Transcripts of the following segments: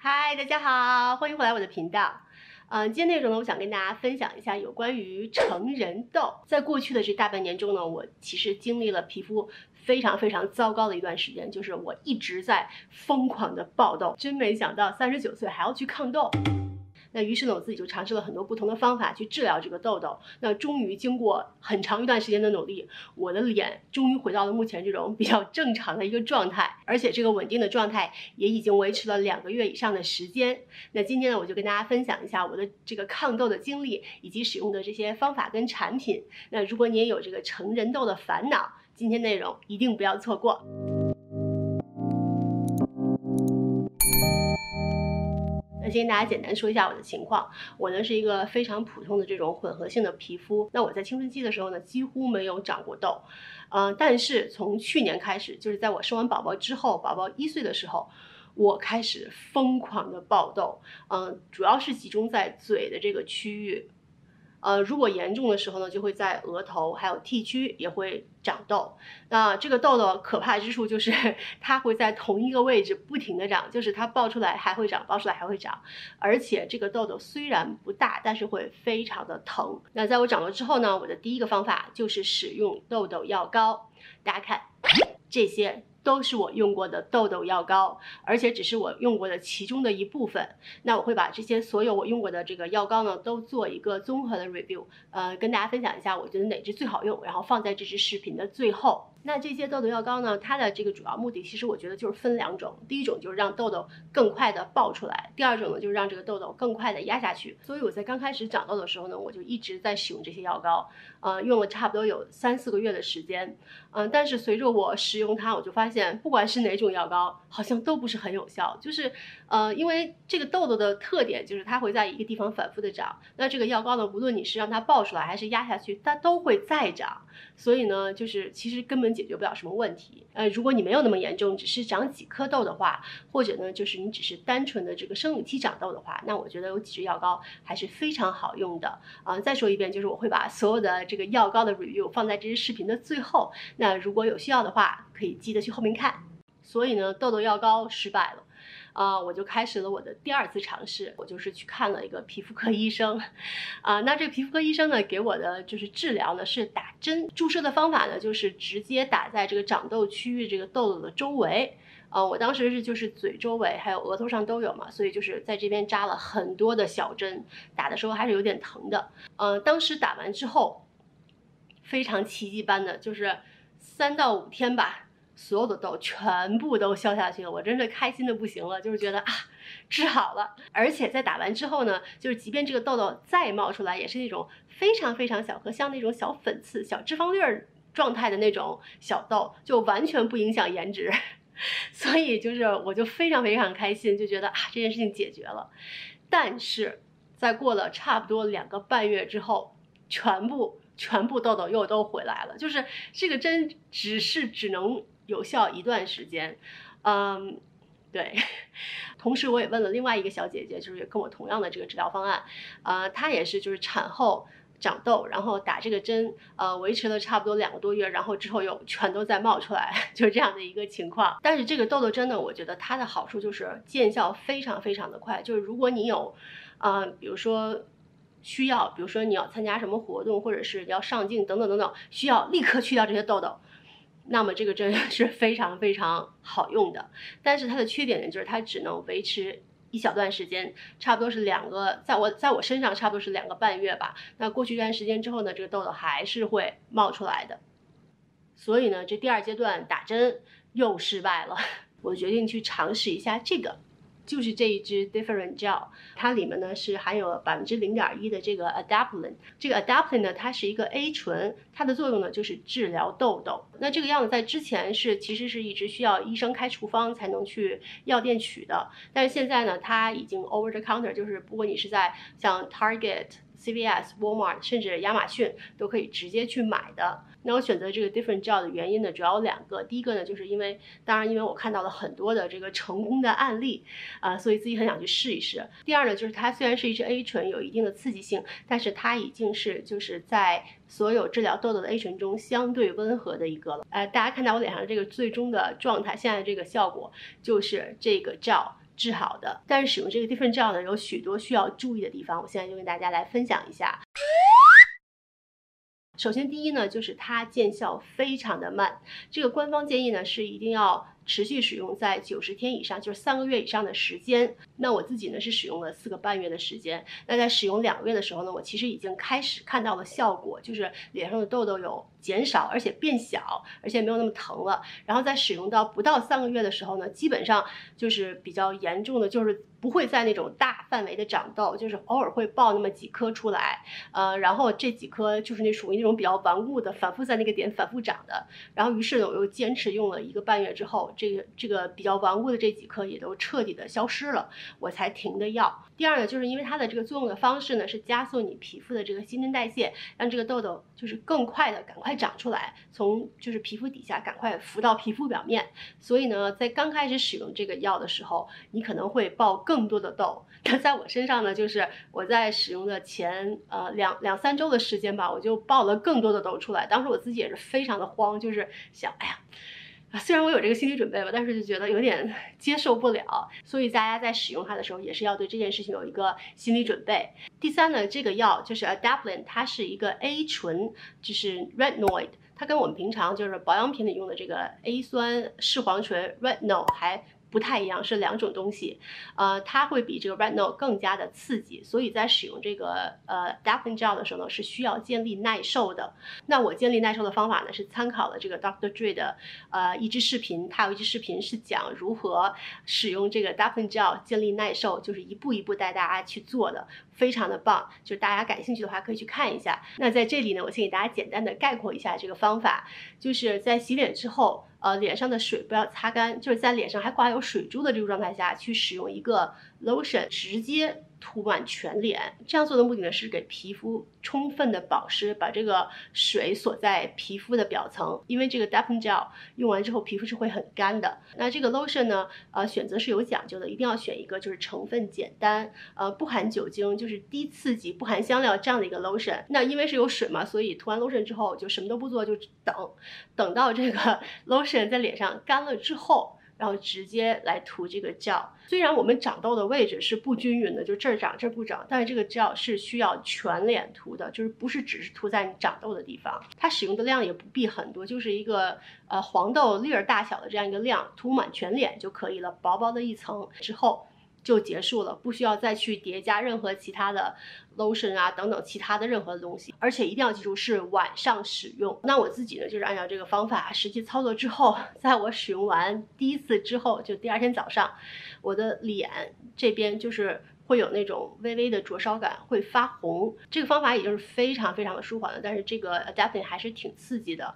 嗨，大家好，欢迎回来我的频道。今天内容呢，我想跟大家分享一下有关于成人痘。在过去的这大半年中呢，我其实经历了皮肤非常糟糕的一段时间，就是我一直在疯狂的爆痘，真没想到39岁还要去抗痘。那于是呢，我自己就尝试了很多不同的方法去治疗这个痘痘。那终于经过很长一段时间的努力，我的脸终于回到了目前这种比较正常的一个状态，而且这个稳定的状态也已经维持了2个月以上的时间。那今天呢，我就跟大家分享一下我的这个抗痘的经历，以及使用的这些方法跟产品。那如果你也有这个成人痘的烦恼，今天内容一定不要错过。先跟大家简单说一下我的情况，我呢是一个非常普通的这种混合性的皮肤。那我在青春期的时候呢，几乎没有长过痘，但是从去年开始，就是在我生完宝宝之后，宝宝1岁的时候，我开始疯狂的爆痘，主要是集中在嘴的这个区域。如果严重的时候呢，就会在额头还有 T 区也会长痘。那这个痘痘可怕之处就是它会在同一个位置不停的长，就是它爆出来还会长，爆出来还会长。而且这个痘痘虽然不大，但是会非常的疼。那在我长了之后呢，我的第一个方法就是使用痘痘药膏。大家看，这些都是我用过的痘痘药膏，而且只是我用过的其中的一部分。那我会把这些所有我用过的这个药膏呢，都做一个综合的 review，跟大家分享一下我觉得哪支最好用，然后放在这支视频的最后。那这些痘痘药膏呢，它的这个主要目的其实我觉得就是分2种，第一种就是让痘痘更快的爆出来，第二种呢就是让这个痘痘更快的压下去。所以我在刚开始长痘的时候呢，我就一直在使用这些药膏，用了差不多有3-4个月的时间，但是随着我使用它，我就发现不管是哪种药膏，好像都不是很有效，就是因为这个痘痘的特点就是它会在一个地方反复的长，那这个药膏呢，无论你是让它爆出来还是压下去，它都会再长，所以呢，就是其实根本解决不了什么问题。如果你没有那么严重，只是长几颗痘的话，或者呢，就是你只是单纯的这个生理期长痘的话，那我觉得有几支药膏还是非常好用的。再说一遍，就是我会把所有的这个药膏的 review 放在这支视频的最后，那如果有需要的话，可以记得去后面看。所以呢，痘痘药膏失败了。我就开始了我的第2次尝试，我就是去看了一个皮肤科医生，那这个皮肤科医生呢给我的就是治疗呢是打针，注射的方法呢就是直接打在这个长痘区域这个痘痘的周围，我当时就是嘴周围还有额头上都有嘛，所以就是在这边扎了很多的小针，打的时候还是有点疼的，当时打完之后，非常奇迹般的就是3到5天吧。所有的痘全部都消下去了，我真是开心的不行了，就是觉得治好了。而且在打完之后呢，就是即便这个痘痘再冒出来，也是那种非常小颗，像那种小粉刺、小脂肪粒儿状态的那种小痘，就完全不影响颜值。所以就是我就非常开心，就觉得这件事情解决了。但是在过了差不多2个半月之后，全部痘痘又都回来了，就是这个针只能有效一段时间，对。同时我也问了另外一个小姐姐，就是跟我同样的这个治疗方案，她也是就是产后长痘，然后打这个针，维持了差不多2个多月，然后之后又全都再冒出来，就是这样的一个情况。但是这个痘痘针呢，我觉得它的好处就是见效非常的快，就是如果你有，比如说需要，比如说你要参加什么活动，或者是要上镜等等，需要立刻去掉这些痘痘，那么这个针是非常好用的。但是它的缺点呢，就是它只能维持一小段时间，差不多是在我身上差不多是2个半月吧。那过去一段时间之后呢，这个痘痘还是会冒出来的。所以呢，这第2阶段打针又失败了，我决定去尝试一下这个。就是这一支 Different Gel， 它里面呢是含有0.1%的这个 Adapalene。这个 Adapalene 呢，它是一个 A 醇，它的作用呢就是治疗痘痘。那这个药呢，在之前其实是一直需要医生开处方才能去药店取的，但是现在呢，它已经 over the counter， 就是不管你是在像 Target、CVS、Walmart 甚至亚马逊都可以直接去买的。那我选择这个 Different Gel 的原因呢，主要有2个。第一个呢，就是因为我看到了很多的这个成功的案例，所以自己很想去试一试。第二呢，就是它虽然是一支 A 醇，有一定的刺激性，但是它已经是就是在所有治疗痘痘的 A 醇中相对温和的一个了。大家看到我脸上这个最终的状态，现在这个效果就是这个 Gel 治好的。但是使用这个 Different Gel 呢，有许多需要注意的地方，我现在就跟大家来分享一下。首先第一呢，就是它见效非常的慢，这个官方建议呢是一定要持续使用在90天以上，就是3个月以上的时间。那我自己呢是使用了4个半月的时间。那在使用2个月的时候呢，我其实已经开始看到了效果，就是脸上的痘痘有减少，而且变小，而且没有那么疼了。然后在使用到不到3个月的时候呢，基本上就是比较严重的，就是不会在那种大范围的长痘，就是偶尔会爆那么几颗出来，然后这几颗就是属于那种比较顽固的，反复在那个点反复长的。然后于是呢，我又坚持用了1个半月之后，这个比较顽固的这几颗也都彻底的消失了，我才停的药。第二呢，就是因为它的这个作用的方式呢，是加速你皮肤的这个新陈代谢，让这个痘痘就是更快的赶快长出来，从就是皮肤底下赶快浮到皮肤表面。所以呢，在刚开始使用这个药的时候，你可能会爆更多的痘。那在我身上呢，就是我在使用的前两三周的时间吧，我就爆了更多的痘出来。当时我自己也是非常的慌，就是想，哎呀。虽然我有这个心理准备吧，但是就觉得有点接受不了，所以大家在使用它的时候也是要对这件事情有一个心理准备。第三呢，这个药就是 Adapalene， 它是一个 A 醇，就是 retinoid， 它跟我们平常就是保养品里用的这个 A 酸视黄醇 retinol 还不太一样，是2种东西。它会比这个 retinol 更加的刺激，所以在使用这个Adapalene Gel 的时候呢，是需要建立耐受的。那我建立耐受的方法呢，是参考了这个 Dr. Dre 的一支视频，他有一支视频是讲如何使用这个 Adapalene Gel 建立耐受，就是一步一步带大家去做的，非常的棒。就是大家感兴趣的话可以去看一下。那在这里呢，我先给大家简单的概括一下这个方法，就是在洗脸之后。脸上的水不要擦干，就是在脸上还挂有水珠的这种状态下去使用一个 lotion， 直接涂满全脸。这样做的目的呢，是给皮肤充分的保湿，把这个水锁在皮肤的表层。因为这个 Adapalene Gel 用完之后皮肤是会很干的。那这个 lotion 呢，选择是有讲究的，一定要选一个就是成分简单，不含酒精，就是低刺激，不含香料这样的一个 lotion。那因为是有水嘛，所以涂完 lotion 之后就什么都不做，就等到这个 lotion 在脸上干了之后。然后直接来涂这个 gel。虽然我们长痘的位置是不均匀的，就这儿长这儿不长，但是这个 gel 是需要全脸涂的，就是不是只是涂在你长痘的地方。它使用的量也不必很多，就是一个黄豆粒儿大小的这样一个量，涂满全脸就可以了，薄薄的一层之后。就结束了，不需要再去叠加任何其他的 lotion 啊等等其他的任何东西，而且一定要记住是晚上使用。那我自己呢，就是按照这个方法实际操作之后，在我使用完第1次之后，就第2天早上，我的脸这边就是会有那种微微的灼烧感，会发红。这个方法已经是非常非常的舒缓了，但是这个 Adapalene 还是挺刺激的，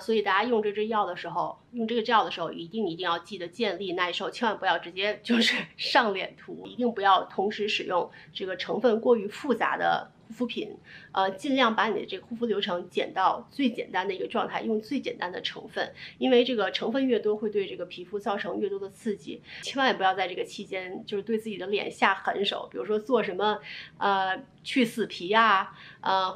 所以大家用这支药的时候，用这个 gel 的时候，一定要记得建立耐受，千万不要直接就是上脸涂，一定不要同时使用这个成分过于复杂的护肤品，尽量把你的这个护肤流程减到最简单的一个状态，用最简单的成分，因为这个成分越多，会对这个皮肤造成越多的刺激，千万不要在这个期间就是对自己的脸下狠手，比如说做什么去死皮啊，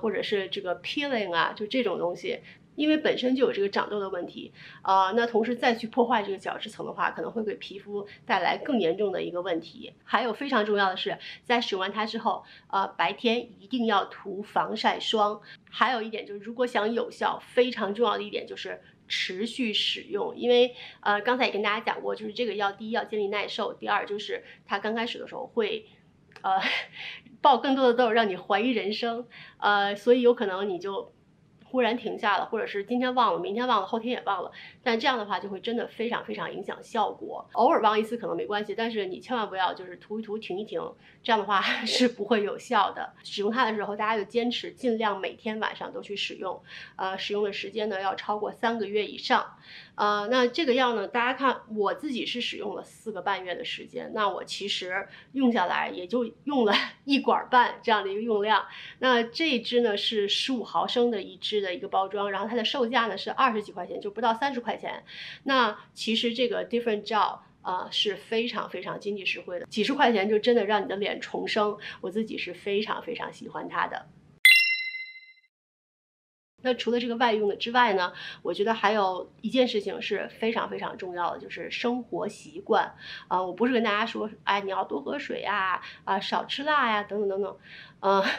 或者是这个 peeling 啊，就这种东西。因为本身就有这个长痘的问题，那同时再去破坏这个角质层的话，可能会给皮肤带来更严重的一个问题。还有非常重要的是，在使用完它之后，白天一定要涂防晒霜。还有一点就是，如果想有效，非常重要的一点就是持续使用。因为刚才也跟大家讲过，就是这个药第一要建立耐受，第二就是它刚开始的时候会爆更多的痘，让你怀疑人生，所以有可能你就忽然停下了，或者是今天忘了，明天忘了，后天也忘了，但这样的话就会真的非常非常影响效果。偶尔忘一次可能没关系，但是你千万不要就是涂一涂停一停，这样的话是不会有效的。使用它的时候，大家就坚持尽量每天晚上都去使用，使用的时间呢要超过3个月以上。那这个药呢，大家看我自己是使用了4个半月的时间，那我其实用下来也就用了1管半这样的一个用量。那这一支呢是15毫升的一支的一个包装，然后它的售价呢是20几块钱，就不到30块钱。那其实这个 Different Gel是非常非常经济实惠的，几十块钱就真的让你的脸重生，我自己是非常非常喜欢它的。那除了这个外用的之外呢，我觉得还有一件事情是非常非常重要的，就是生活习惯。我不是跟大家说，哎，你要多喝水呀，少吃辣呀，等等等等。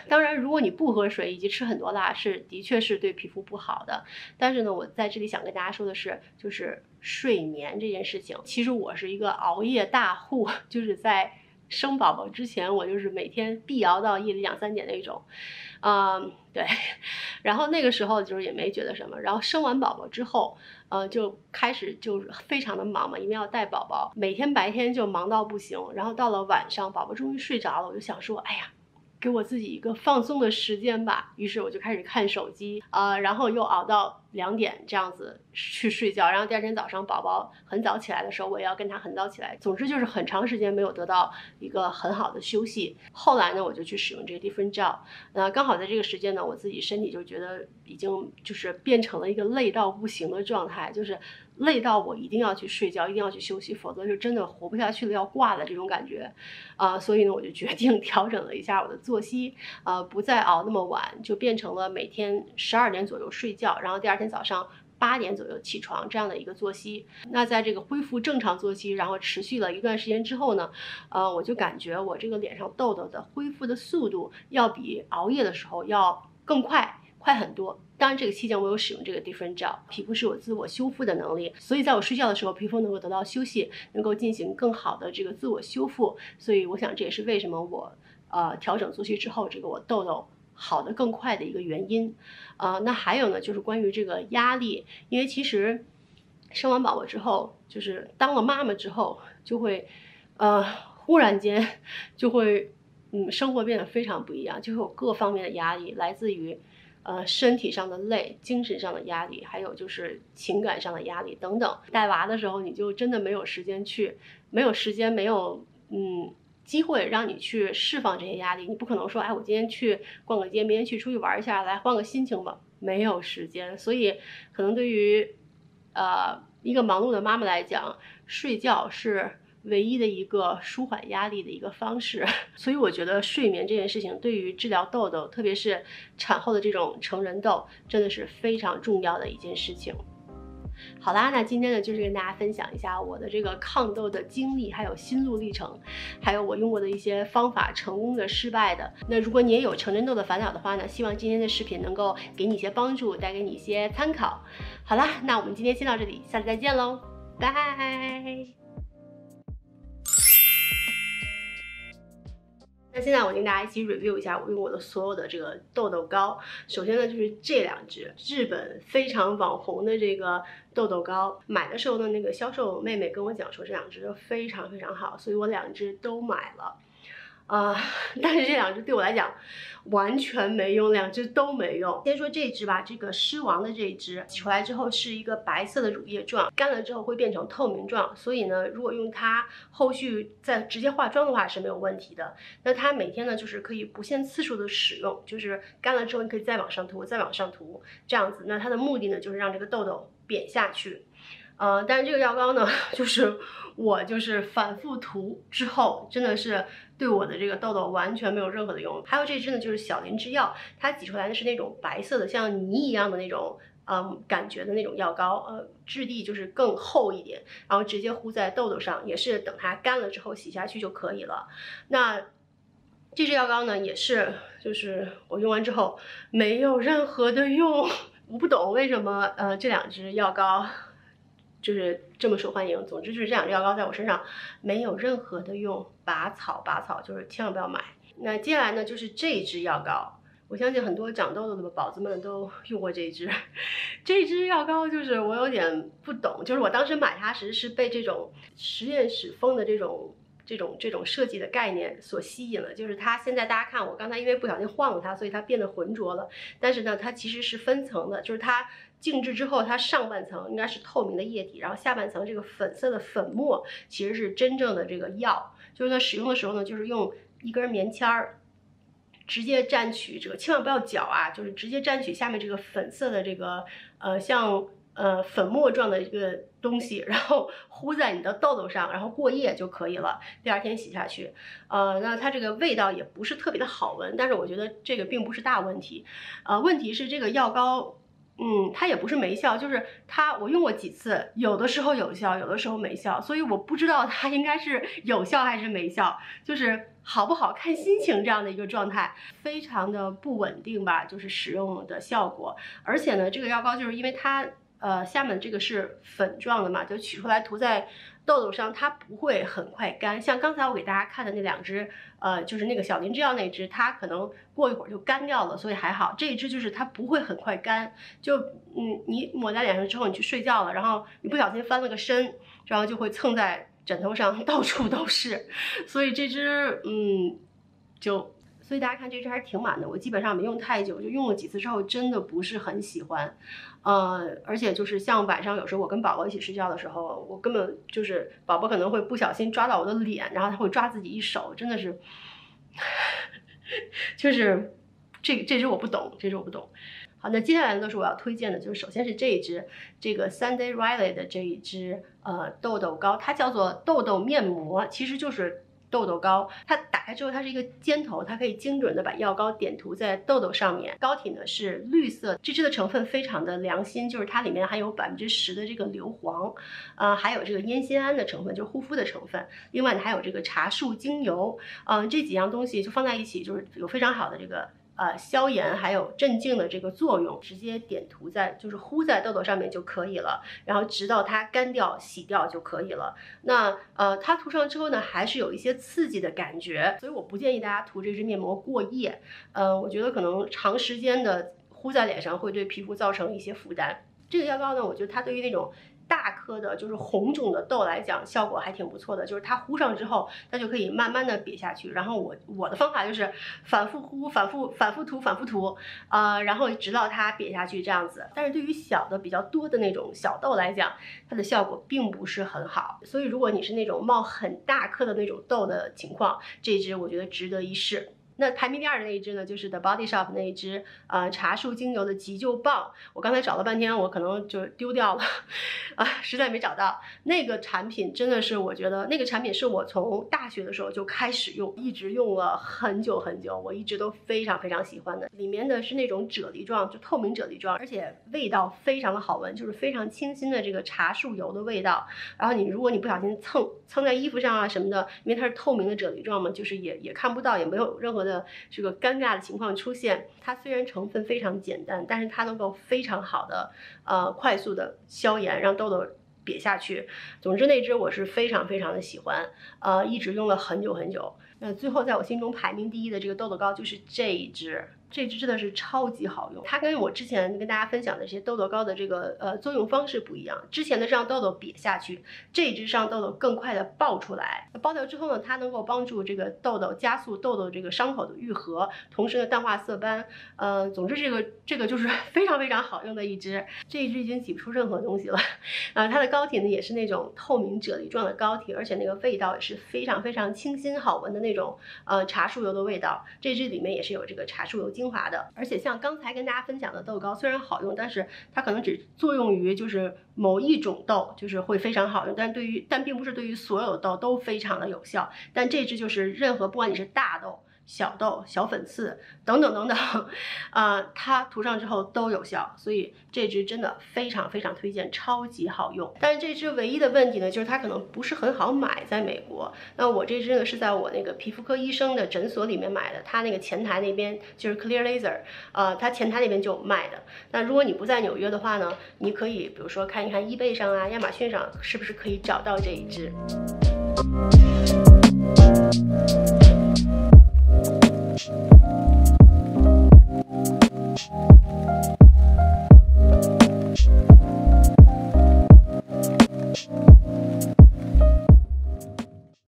当然，如果你不喝水以及吃很多辣，的确是对皮肤不好的。但是呢，我在这里想跟大家说的是，就是睡眠这件事情。其实我是一个熬夜大户，就是在生宝宝之前，我就是每天必熬到夜里2、3点那种。对，然后那个时候就是也没觉得什么，然后生完宝宝之后，就开始就是非常的忙嘛，因为要带宝宝，每天白天就忙到不行，然后到了晚上，宝宝终于睡着了，我就想说，哎呀，给我自己一个放松的时间吧，于是我就开始看手机，然后又熬到2点这样子去睡觉，然后第二天早上宝宝很早起来的时候，我也要跟他很早起来。总之就是很长时间没有得到一个很好的休息。后来呢，我就去使用这个 Different Gel，刚好在这个时间呢，我自己身体就觉得已经就是变成了一个累到不行的状态，就是累到我一定要去睡觉，一定要去休息，否则就真的活不下去了，要挂了这种感觉。所以呢，我就决定调整了一下我的作息，不再熬那么晚，就变成了每天12点左右睡觉，然后第二天早上8点左右起床这样的一个作息。那在这个恢复正常作息，然后持续了一段时间之后呢，我就感觉我这个脸上痘痘的恢复的速度要比熬夜的时候要更快很多。当然这个期间我有使用这个 Different Gel， 皮肤是有自我修复的能力，所以在我睡觉的时候皮肤能够得到休息，能够进行更好的这个自我修复。所以我想这也是为什么我调整作息之后，这个我痘痘好的更快的一个原因。那还有呢，就是关于这个压力，因为其实生完宝宝之后，就是当了妈妈之后，就会忽然间就会生活变得非常不一样，就会有各方面的压力，来自于身体上的累，精神上的压力，还有就是情感上的压力等等。带娃的时候，你就真的没有时间，没有机会让你去释放这些压力。你不可能说，哎，我今天去逛个街，明天去出去玩一下，来换个心情吧，没有时间。所以可能对于一个忙碌的妈妈来讲，睡觉是唯一的一个舒缓压力的一个方式。所以我觉得睡眠这件事情对于治疗痘痘，特别是产后的这种成人痘，真的是非常重要的一件事情。好啦，那今天呢就是跟大家分享一下我的这个抗痘的经历，还有心路历程，还有我用过的一些方法，成功的、失败的。那如果你也有成人痘的烦恼的话呢，希望今天的视频能够给你一些帮助，带给你一些参考。好啦，那我们今天先到这里，下次再见喽，拜。那现在我跟大家一起 review 一下我用过的所有的这个痘痘膏。首先呢，就是这2支日本非常网红的这个痘痘膏。买的时候呢，那个销售妹妹跟我讲说这2支都非常非常好，所以我2支都买了。但是这2支对我来讲完全没用，2支都没用。先说这支吧，这个狮王的这一支洗出来之后是一个白色的乳液状，干了之后会变成透明状，所以呢，如果用它后续再直接化妆的话是没有问题的。那它每天呢就是可以不限次数的使用，就是干了之后你可以再往上涂，再往上涂这样子。那它的目的呢就是让这个痘痘扁下去。但是这个药膏呢，我反复涂之后，真的是对我的这个痘痘完全没有任何的用。还有这支呢，就是小林制药，它挤出来的是那种白色的，像泥一样的那种感觉的那种药膏，质地就是更厚一点，然后直接糊在痘痘上，也是等它干了之后洗下去就可以了。那这支药膏呢，也是我用完之后没有任何的用，我不懂为什么这2支药膏就是这么受欢迎。总之就是这2支药膏在我身上没有任何的用，拔草，就是千万不要买。那接下来呢，就是这支药膏，我相信很多长痘痘的宝子们都用过这一支。这支药膏我有点不懂，我当时买它是被这种实验室风的这种设计的概念所吸引了。就是它现在大家看，我刚才因为不小心晃了它，所以它变得浑浊了。但是呢，它其实是分层的，就是它静置之后，它上半层应该是透明的液体，然后下半层这个粉色的粉末其实是真正的这个药。它使用的时候呢，就是用一根棉签儿直接蘸取这个，千万不要搅啊，就是直接蘸取下面这个粉色的这个像粉末状的一个东西，然后糊在你的痘痘上，然后过夜就可以了。第2天洗下去，那它这个味道也不是特别的好闻，但是我觉得这个并不是大问题。问题是这个药膏它也不是没效，就是我用过几次，有的时候有效，有的时候没效，所以我不知道它应该是有效还是没效，就是好不好看心情这样的一个状态，非常的不稳定吧，就是使用的效果。而且呢，这个药膏就是因为它下面这个是粉状的嘛，就取出来涂在痘痘上，它不会很快干。像刚才我给大家看的那2支，就是那个小林制药那支，它可能过一会儿就干掉了，所以还好。这一支就是它不会很快干，就你抹在脸上之后，你去睡觉了，然后你不小心翻了个身，然后就会蹭在枕头上，到处都是。所以这支所以大家看这支还是挺满的，我基本上没用太久，就用了几次之后，真的不是很喜欢。而且就是像晚上有时候我跟宝宝一起睡觉的时候，我根本就是宝宝可能会不小心抓到我的脸，然后他会抓自己一手，真的是，就是这支我不懂，这支我不懂。好，那接下来呢都是我要推荐的，就是首先是这一支，这个 Sunday Riley 的这一支痘痘膏，它叫做痘痘面膜，其实就是痘痘膏。它打开之后，它是一个尖头，它可以精准的把药膏点涂在痘痘上面。膏体呢是绿色，这支的成分非常的良心，就是它里面含有10%的这个硫磺，还有这个烟酰胺的成分，就是护肤的成分。另外呢还有这个茶树精油，这几样东西就放在一起，就是有非常好的这个消炎还有镇静的这个作用，直接点涂在就是糊在痘痘上面就可以了，然后直到它干掉洗掉就可以了。那它涂上之后呢，还是有一些刺激的感觉，所以我不建议大家涂这支面膜过夜。我觉得可能长时间的糊在脸上会对皮肤造成一些负担。这个药膏呢，我觉得它对于那种大颗的就是红肿的痘来讲效果还挺不错的，就是它糊上之后它就可以慢慢的瘪下去，然后我的方法就是反复糊反复涂然后直到它瘪下去这样子。但是对于小的比较多的那种小痘来讲，它的效果并不是很好，所以如果你是那种冒很大颗的那种痘的情况，这支我觉得值得一试。那排名第2的那一支呢，就是 The Body Shop 那一支茶树精油的急救棒。我刚才找了半天，我可能就丢掉了实在没找到。那个产品真的是，我觉得那个产品是我从大学的时候就开始用，一直用了很久很久，我一直都非常非常喜欢的。里面的是那种啫喱状，就透明啫喱状，而且味道非常的好闻，就是非常清新的这个茶树油的味道。然后如果你不小心蹭在衣服上啊什么的，因为它是透明的啫喱状嘛，就是也看不到，也没有任何的这个尴尬的情况出现。它虽然成分非常简单，但是它能够非常好的快速的消炎，让痘痘瘪下去。总之那支我是非常非常的喜欢，一直用了很久很久。最后在我心中排名第1的这个痘痘膏就是这一支。这支真的是超级好用，它跟我之前跟大家分享的这些痘痘膏的这个作用方式不一样。之前的是让痘痘瘪下去，这一支是让痘痘更快的爆出来。爆掉之后呢，它能够帮助这个痘痘加速痘痘这个伤口的愈合，同时呢淡化色斑。总之这个就是非常非常好用的一支。这一支已经挤不出任何东西了。它的膏体呢也是那种透明啫喱状的膏体，而且那个味道也是非常非常清新好闻的那种茶树油的味道。这支里面也是有这个茶树油精华的。而且像刚才跟大家分享的痘膏虽然好用，但是它可能只作用于就是某一种痘，就是会非常好用，但并不是对于所有的痘都非常的有效。但这支就是任何不管你是大痘、小痘、小粉刺等等等等，它涂上之后都有效，所以这支真的非常非常推荐，超级好用。但是这支唯一的问题呢，就是它可能不是很好买，在美国。那我这支呢是在我那个皮肤科医生的诊所里面买的，他那个前台那边就是 Clear Laser，他前台那边就有卖的。那如果你不在纽约的话呢，你可以比如说看一看eBay上啊、亚马逊上是不是可以找到这一支。